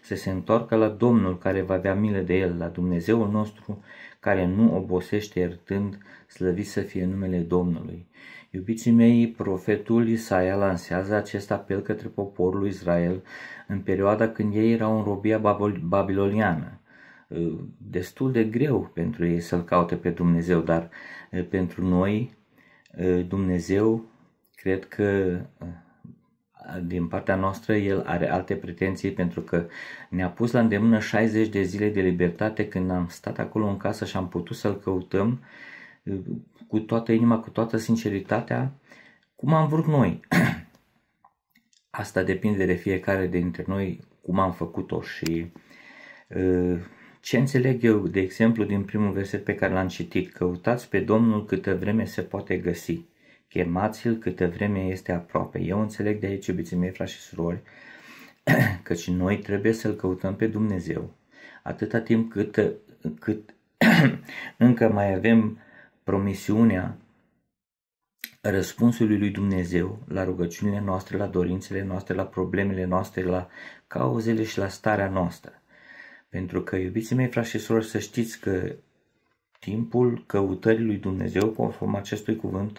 să se întoarcă la Domnul care va avea milă de el, la Dumnezeul nostru care nu obosește iertând, slăvit să fie numele Domnului. Iubiții mei, profetul Isaia lansează acest apel către poporul Israel în perioada când ei erau în robia babiloniană. Destul de greu pentru ei să-L caute pe Dumnezeu, dar pentru noi Dumnezeu, cred că din partea noastră El are alte pretenții, pentru că ne-a pus la îndemână 60 de zile de libertate când am stat acolo în casă și am putut să-L căutăm cu toată inima, cu toată sinceritatea, cum am vrut noi. Asta depinde de fiecare dintre noi, cum am făcut-o și ce înțeleg eu, de exemplu, din primul verset pe care l-am citit: căutați pe Domnul câtă vreme se poate găsi, chemați-L câtă vreme este aproape. Eu înțeleg de aici, iubiții mei, frați și surori, că și noi trebuie să-L căutăm pe Dumnezeu atâta timp cât încă mai avem promisiunea răspunsului lui Dumnezeu la rugăciunile noastre, la dorințele noastre, la problemele noastre, la cauzele și la starea noastră. Pentru că, iubiții mei, frați și surori, să știți că timpul căutării lui Dumnezeu, conform acestui cuvânt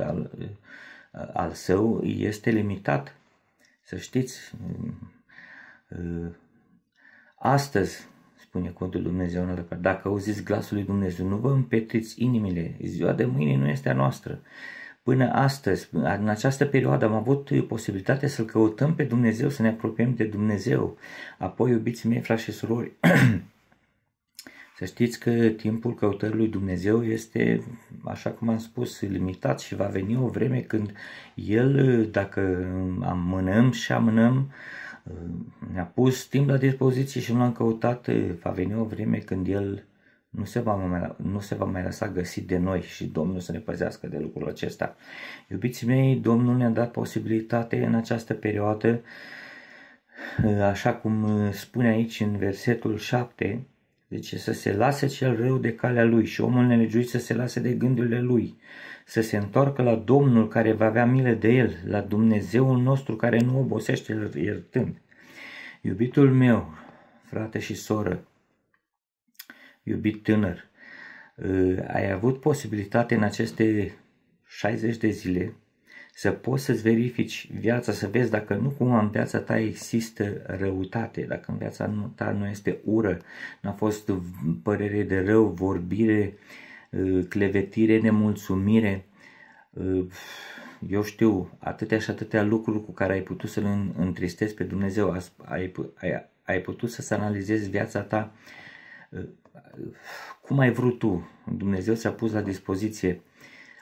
al său, este limitat. Să știți, astăzi, spune cuvântul lui Dumnezeu în altă parte, dacă auziți glasul lui Dumnezeu, nu vă împetriți inimile, ziua de mâine nu este a noastră. Până astăzi, în această perioadă, am avut posibilitatea să-L căutăm pe Dumnezeu, să ne apropiem de Dumnezeu. Apoi, iubiții mei, frați și surori, să știți că timpul căutării lui Dumnezeu este, așa cum am spus, limitat și va veni o vreme când El, dacă amânăm și amânăm, ne-a pus timp la dispoziție și nu l-am căutat, va veni o vreme când El nu se va mai lăsa găsit de noi și Domnul să ne păzească de lucrul acesta. Iubiții mei, Domnul ne-a dat posibilitate în această perioadă, așa cum spune aici în versetul 7, deci să se lase cel rău de calea lui și omul nelegiuit să se lase de gândurile lui, să se întoarcă la Domnul care va avea milă de el, la Dumnezeul nostru care nu obosește iertând. Iubitul meu, frate și soră, iubit tânăr, ai avut posibilitate în aceste 60 de zile să poți să-ți verifici viața, să vezi dacă nu cumva în viața ta există răutate, dacă în viața ta nu este ură, nu a fost părere de rău, vorbire, clevetire, nemulțumire, eu știu, atâtea și atâtea lucruri cu care ai putut să-L întristezi pe Dumnezeu, ai putut să-ți analizezi viața ta cum ai vrut tu. Dumnezeu ți-a pus la dispoziție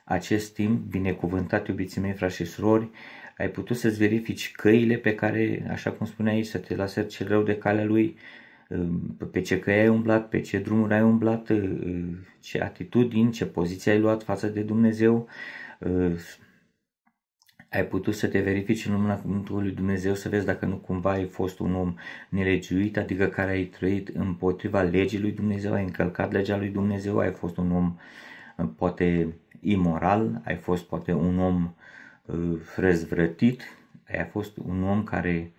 acest timp binecuvântat, iubiții mei, frați și surori, ai putut să-ți verifici căile pe care, așa cum spune aici, să te lase cel rău de calea lui, pe ce căi ai umblat, pe ce drumuri ai umblat, ce atitudini, ce poziție ai luat față de Dumnezeu. Ai putut să te verifici în lumina cuvântului lui Dumnezeu, să vezi dacă nu cumva ai fost un om nelegiuit, adică care ai trăit împotriva legii lui Dumnezeu, ai încălcat legea lui Dumnezeu, ai fost un om poate imoral, ai fost poate un om răzvrătit, ai fost un om care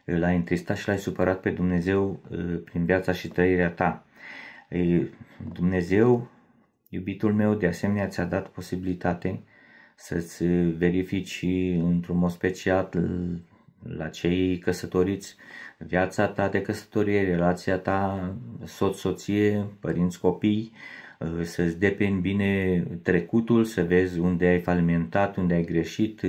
l-ai întristat și l-ai supărat pe Dumnezeu prin viața și trăirea ta. Dumnezeu, iubitul meu, de asemenea ți-a dat posibilitate să-ți verifici într-un mod special la cei căsătoriți viața ta de căsătorie, relația ta soț-soție, părinți-copii, să-ți dependi bine trecutul, să vezi unde ai falimentat, unde ai greșit,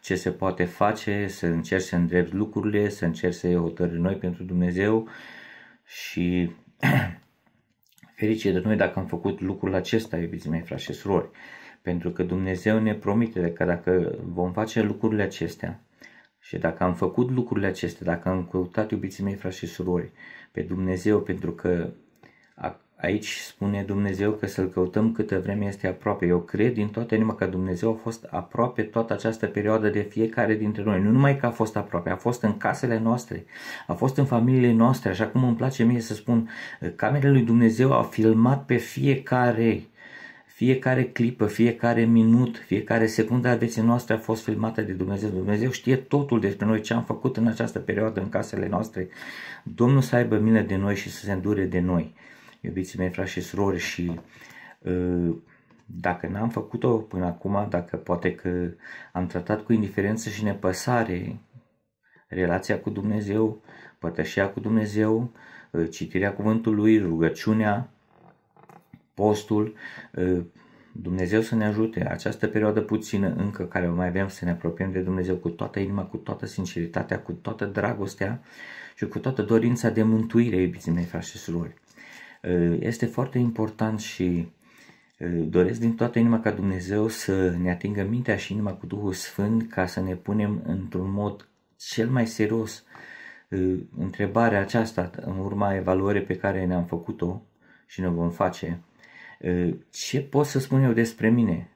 ce se poate face, să încerci să îndrepți lucrurile, să încerci să iei hotărâri noi pentru Dumnezeu și ferice de noi dacă am făcut lucrul acesta, iubiții mei, frați și surori, pentru că Dumnezeu ne promite că dacă vom face lucrurile acestea și dacă am făcut lucrurile acestea, dacă am căutat, iubiții mei, frați și surori, pe Dumnezeu, pentru că aici spune Dumnezeu că să-L căutăm câtă vreme este aproape. Eu cred din toată inima că Dumnezeu a fost aproape toată această perioadă de fiecare dintre noi. Nu numai că a fost aproape, a fost în casele noastre, a fost în familiile noastre, așa cum îmi place mie să spun, camerele lui Dumnezeu au filmat pe fiecare clipă, fiecare minut, fiecare secundă a vieții noastre a fost filmată de Dumnezeu. Dumnezeu știe totul despre noi, ce am făcut în această perioadă în casele noastre. Domnul să aibă milă de noi și să se îndure de noi, iubiții mei, frați și surori, și dacă n-am făcut-o până acum, dacă poate că am tratat cu indiferență și nepăsare relația cu Dumnezeu, părtășia cu Dumnezeu, citirea cuvântului, rugăciunea, postul, Dumnezeu să ne ajute această perioadă puțină încă care o mai avem să ne apropiem de Dumnezeu cu toată inima, cu toată sinceritatea, cu toată dragostea și cu toată dorința de mântuire, iubiții mei, frați și surori. Este foarte important și doresc din toată inima ca Dumnezeu să ne atingă mintea și inima cu Duhul Sfânt ca să ne punem într-un mod cel mai serios întrebarea aceasta în urma evaluării pe care ne-am făcut-o și ne vom face. Ce pot să spun eu despre mine?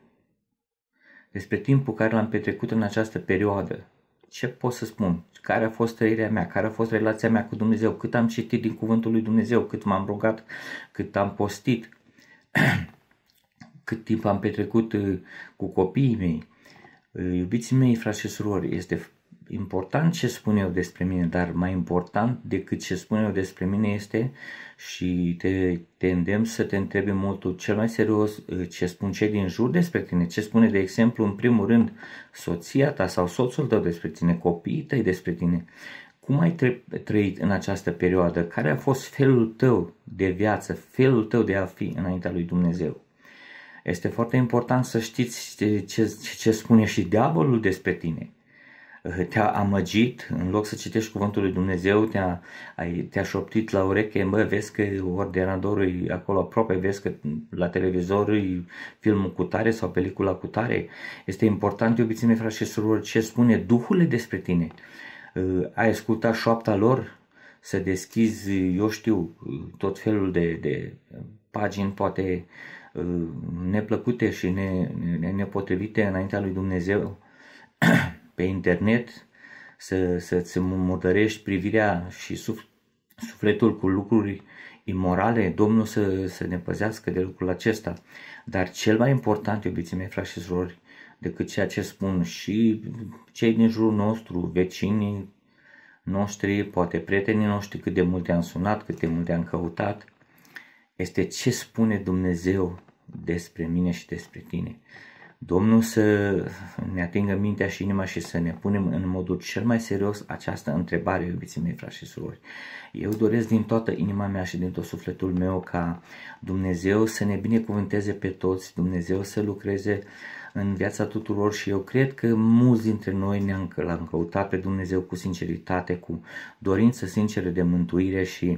Despre timpul care l-am petrecut în această perioadă? Ce pot să spun? Care a fost trăirea mea? Care a fost relația mea cu Dumnezeu? Cât am citit din cuvântul lui Dumnezeu? Cât m-am rugat? Cât am postit? Cât timp am petrecut cu copiii mei? Iubiții mei, frați și surori, este important ce spun eu despre mine, dar mai important decât ce spun eu despre mine este, și te îndemn să te întrebi mult cel mai serios, ce spun cei din jur despre tine, ce spune, de exemplu, în primul rând, soția ta sau soțul tău despre tine, copiii tăi despre tine. Cum ai trăit în această perioadă? Care a fost felul tău de viață, felul tău de a fi înaintea lui Dumnezeu? Este foarte important să știți ce spune și diavolul despre tine. Te-a amăgit, în loc să citești cuvântul lui Dumnezeu, te-a șoptit la ureche, vezi că ordonatorul e acolo aproape, vezi că la televizor e filmul cu tare sau pelicula cu tare. Este important, iubiții mei, frați și surori, ce spune Duhul despre tine. Ai ascultat șoapta lor, să deschizi, eu știu, tot felul de pagini, poate neplăcute și nepotrivite înaintea lui Dumnezeu pe internet, să-ți murdărești privirea și sufletul cu lucruri imorale. Domnul să ne păzească de lucrul acesta. Dar cel mai important, iubiții mei, frați și surori, decât ceea ce spun și cei din jurul nostru, vecinii noștri, poate prietenii noștri, cât de multe am sunat, cât de multe am căutat, este ce spune Dumnezeu despre mine și despre tine. Domnul să ne atingă mintea și inima și să ne punem în modul cel mai serios această întrebare, iubiții mei, frați și surori. Eu doresc din toată inima mea și din tot sufletul meu ca Dumnezeu să ne binecuvânteze pe toți, Dumnezeu să lucreze în viața tuturor și eu cred că mulți dintre noi l-am căutat pe Dumnezeu cu sinceritate, cu dorință sinceră de mântuire și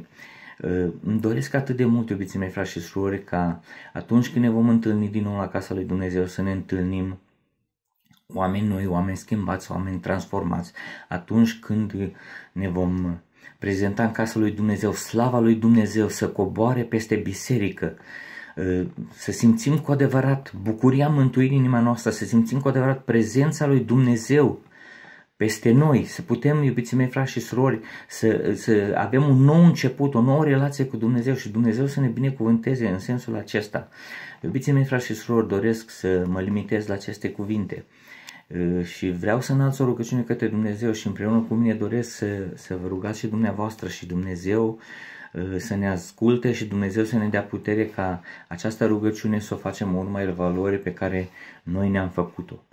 îmi doresc atât de mult, iubiții mei frați și surori, ca atunci când ne vom întâlni din nou la casa lui Dumnezeu să ne întâlnim oameni noi, oameni schimbați, oameni transformați, atunci când ne vom prezenta în casa lui Dumnezeu, slava lui Dumnezeu să coboare peste biserică, să simțim cu adevărat bucuria mântuirii în inima noastră, să simțim cu adevărat prezența lui Dumnezeu peste noi, să putem, iubiții mei frați și surori, să avem un nou început, o nouă relație cu Dumnezeu și Dumnezeu să ne binecuvânteze în sensul acesta. Iubiții mei frați și surori, doresc să mă limitez la aceste cuvinte și vreau să înalț o rugăciune către Dumnezeu și împreună cu mine doresc să vă rugați și dumneavoastră și Dumnezeu să ne asculte și Dumnezeu să ne dea putere ca această rugăciune să o facem urma valoare pe care noi ne-am făcut-o.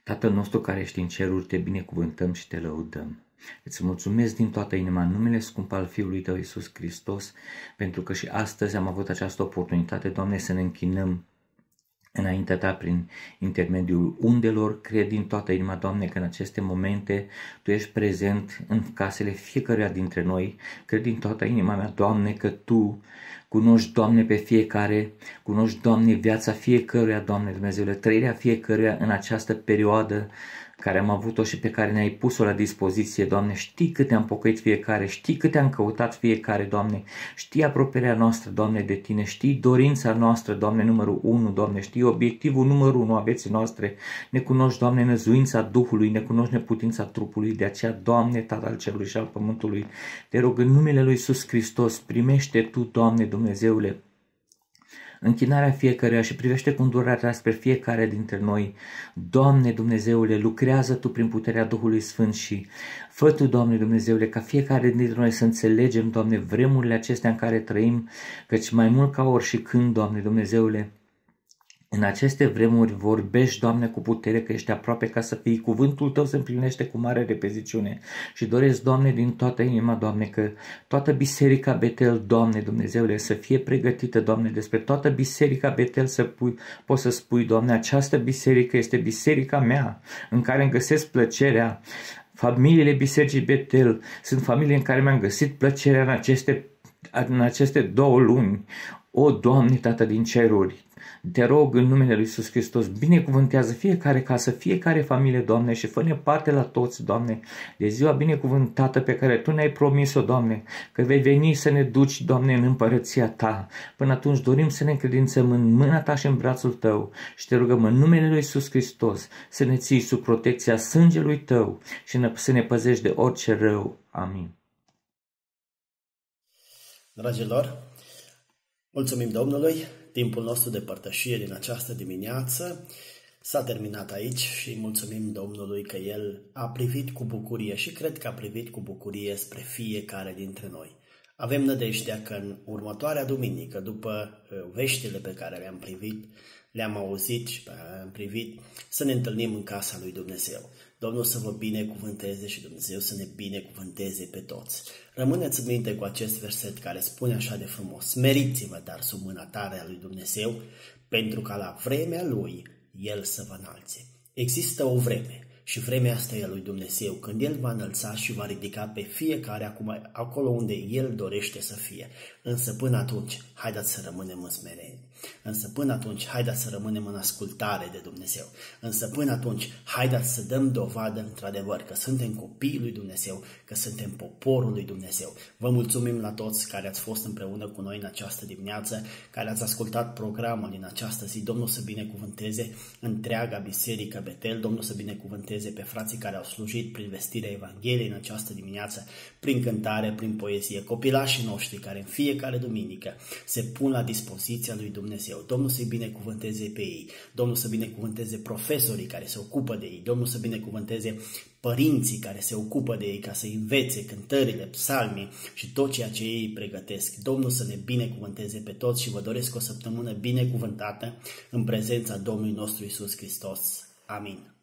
Tatăl nostru care ești în ceruri, te binecuvântăm și te lăudăm. Îți mulțumesc din toată inima în numele scump al Fiului Tău Iisus Hristos, pentru că și astăzi am avut această oportunitate, Doamne, să ne închinăm înaintea Ta prin intermediul undelor. Cred din toată inima, Doamne, că în aceste momente Tu ești prezent în casele fiecăruia dintre noi. Cred din toată inima mea, Doamne, că Tu cunoști, Doamne, pe fiecare, cunoști, Doamne, viața fiecăruia, Doamne Dumnezeule, trăirea fiecăruia în această perioadă care am avut-o și pe care ne-ai pus-o la dispoziție, Doamne. Știi cât ne-am pocăit fiecare, știi cât te-am căutat fiecare, Doamne, știi apropierea noastră, Doamne, de Tine, știi dorința noastră, Doamne, numărul 1, Doamne, știi obiectivul numărul 1 a vieții noastre, ne cunoști, Doamne, năzuința Duhului, ne cunoști neputința trupului, de aceea, Doamne, Tatăl al cerului și al pământului, te rog în numele lui Iisus Hristos, primește Tu, Doamne Dumnezeule, închinarea fiecăruia și privește cu îndurarea spre fiecare dintre noi. Doamne Dumnezeule, lucrează Tu prin puterea Duhului Sfânt și fă Tu, Doamne Dumnezeule, ca fiecare dintre noi să înțelegem, Doamne, vremurile acestea în care trăim, căci mai mult ca oricând, Doamne Dumnezeule, în aceste vremuri vorbești, Doamne, cu putere, că ești aproape ca să fii. Cuvântul Tău se împlinește cu mare repeziciune și doresc, Doamne, din toată inima, Doamne, că toată biserica Betel, Doamne Dumnezeule, să fie pregătită, Doamne, despre toată biserica Betel poți să spui, Doamne, această biserică este biserica mea, în care îmi găsesc plăcerea. Familiile bisericii Betel sunt familii în care mi-am găsit plăcerea în aceste 2 luni. O, Doamne, Tată din ceruri, te rog în numele lui Iisus Hristos, binecuvântează fiecare casă, fiecare familie, Doamne, și fă-ne parte la toți, Doamne, de ziua binecuvântată pe care Tu ne-ai promis-o, Doamne, că vei veni să ne duci, Doamne, în împărăția Ta. Până atunci dorim să ne încredințăm în mâna Ta și în brațul Tău și te rugăm în numele lui Iisus Hristos să ne ții sub protecția sângelui Tău și să ne păzești de orice rău. Amin. Dragilor, mulțumim Domnului. Timpul nostru de părtășie din această dimineață s-a terminat aici și mulțumim Domnului că El a privit cu bucurie și cred că a privit cu bucurie spre fiecare dintre noi. Avem nădejdea că în următoarea duminică, după veștile pe care le-am auzit și le-am privit, să ne întâlnim în casa lui Dumnezeu. Domnul să vă binecuvânteze și Dumnezeu să ne binecuvânteze pe toți. Rămâneți în minte cu acest verset care spune așa de frumos: smeriți-vă dar sub mâna tare a lui Dumnezeu, pentru ca la vremea Lui El să vă înalțe. Există o vreme și vremea asta e a lui Dumnezeu, când El va înălța și va ridica pe fiecare acolo unde El dorește să fie. Însă până atunci, haideți să rămânem în smerenie. Însă până atunci, haideți să rămânem în ascultare de Dumnezeu. Însă până atunci, haideți să dăm dovadă într-adevăr că suntem copiii lui Dumnezeu, că suntem poporul lui Dumnezeu. Vă mulțumim la toți care ați fost împreună cu noi în această dimineață, care ați ascultat programul din această zi. Domnul să binecuvânteze întreaga biserică Betel, Domnul să binecuvânteze pe frații care au slujit prin vestirea Evangheliei în această dimineață, prin cântare, prin poezie, copilașii noștri care în fiecare duminică se pun la dispoziția lui Dumnezeu. Domnul să-i binecuvânteze pe ei, Domnul să binecuvânteze profesorii care se ocupă de ei, Domnul să binecuvânteze părinții care se ocupă de ei ca să învețe cântările, psalmii și tot ceea ce ei pregătesc. Domnul să ne binecuvânteze pe toți și vă doresc o săptămână binecuvântată în prezența Domnului nostru Iisus Hristos. Amin.